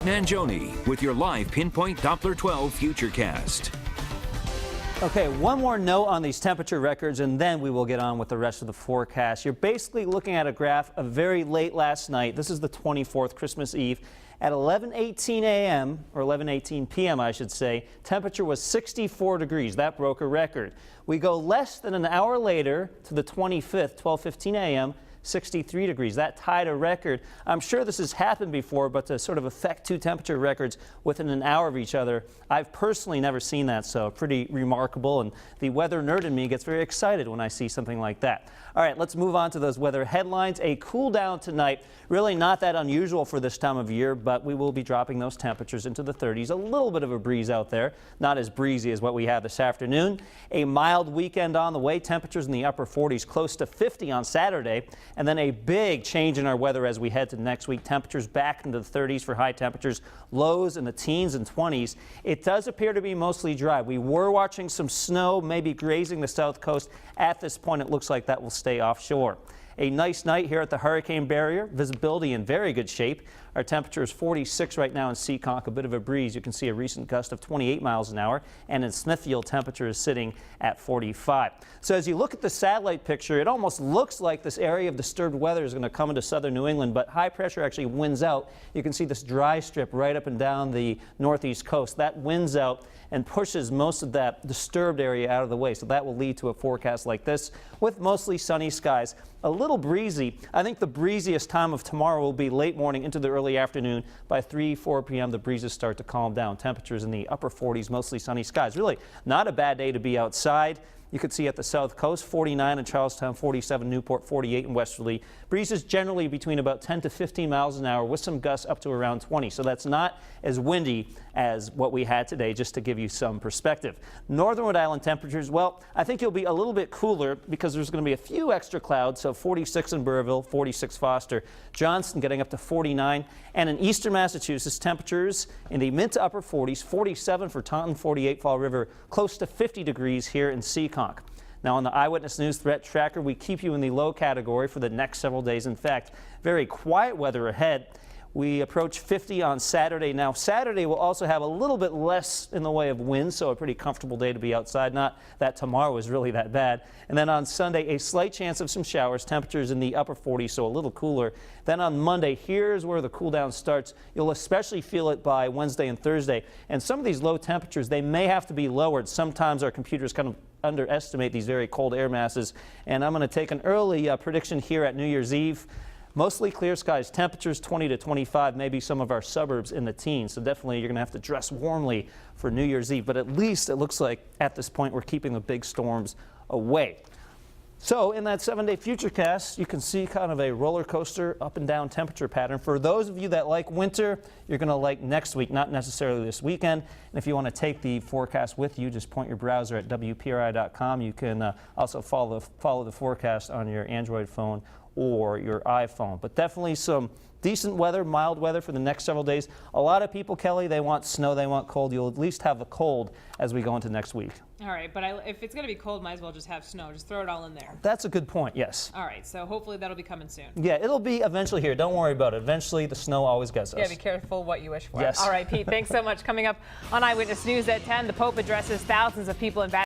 Mangione with your live Pinpoint Doppler 12 Futurecast. Okay, one more note on these temperature records, and then we will get on with the rest of the forecast. You're basically looking at a graph of very late last night. This is the 24th, Christmas Eve. At 11:18 a.m., or 11:18 p.m., I should say, temperature was 64 degrees. That broke a record. We go less than an hour later to the 25th, 12:15 a.m., 63 degrees. That tied a record. I'm sure this has happened before, but to sort of affect two temperature records within an hour of each other, I've personally never seen that, so pretty remarkable, and the weather nerd in me gets very excited when I see something like that. All right, let's move on to those weather headlines. A cool down tonight, really not that unusual for this time of year, but we will be dropping those temperatures into the 30s. A little bit of a breeze out there, not as breezy as what we have this afternoon. A mild weekend on the way, temperatures in the upper 40s, close to 50 on Saturday. And then a big change in our weather as we head to next week. Temperatures back into the 30s for high temperatures, lows in the teens and 20s. It does appear to be mostly dry. We were watching some snow, maybe grazing the south coast. At this point, it looks like that will stay offshore. A nice night here at the hurricane barrier. Visibility in very good shape. Our temperature is 46 right now in Seekonk, a bit of a breeze. You can see a recent gust of 28 miles an hour, and in Smithfield, temperature is sitting at 45. So as you look at the satellite picture, it almost looks like this area of disturbed weather is going to come into southern New England, but high pressure actually wins out. You can see this dry strip right up and down the northeast coast. That wins out and pushes most of that disturbed area out of the way. So that will lead to a forecast like this with mostly sunny skies. A little breezy. I think the breeziest time of tomorrow will be late morning into the early afternoon. By 4 p.m. the breezes start to calm down. Temperatures in the upper 40s, mostly sunny skies. Really not a bad day to be outside. You could see at the south coast, 49 in Charlestown, 47 Newport, 48 in Westerly. Breezes generally between about 10 to 15 miles an hour with some gusts up to around 20. So that's not as windy as what we had today, just to give you some perspective. Northern Rhode Island temperatures, well, I think you'll be a little bit cooler because there's going to be a few extra clouds. So 46 in Burrillville, 46 Foster, Johnston getting up to 49. And in eastern Massachusetts, temperatures in the mid to upper 40s, 47 for Taunton, 48 Fall River, close to 50 degrees here in Seekonk. Now on the Eyewitness News Threat Tracker, we keep you in the low category for the next several days. In fact, very quiet weather ahead. We approach 50 on Saturday. Now Saturday will also have a little bit less in the way of wind, so a pretty comfortable day to be outside. Not that tomorrow is really that bad. And then on Sunday, a slight chance of some showers, temperatures in the upper 40s, so a little cooler. Then on Monday, here's where the cool down starts. You'll especially feel it by Wednesday and Thursday. And some of these low temperatures, they may have to be lowered. Sometimes our computers kind of underestimate these very cold air masses. And I'm going to take an early prediction here at New Year's Eve. Mostly clear skies, temperatures 20 to 25, maybe some of our suburbs in the teens. So definitely you're going to have to dress warmly for New Year's Eve. But at least it looks like at this point we're keeping the big storms away. So in that 7-day Futurecast, you can see kind of a roller coaster up and down temperature pattern. For those of you that like winter, you're going to like next week, not necessarily this weekend. And if you want to take the forecast with you, just point your browser at WPRI.com. You can also follow the forecast on your Android phone or your iPhone. But definitely some decent weather, mild weather for the next several days. A lot of people, Kelly, they want snow, they want cold. You'll at least have the cold as we go into next week. All right, but if it's going to be cold, might as well just have snow. Just throw it all in there. That's a good point, yes. All right, so hopefully that'll be coming soon. Yeah, it'll be eventually here. Don't worry about it. Eventually, the snow always gets us. Yeah, be careful what you wish for. Yes. All right, Pete, thanks so much. Coming up on Eyewitness News at 10, the Pope addresses thousands of people in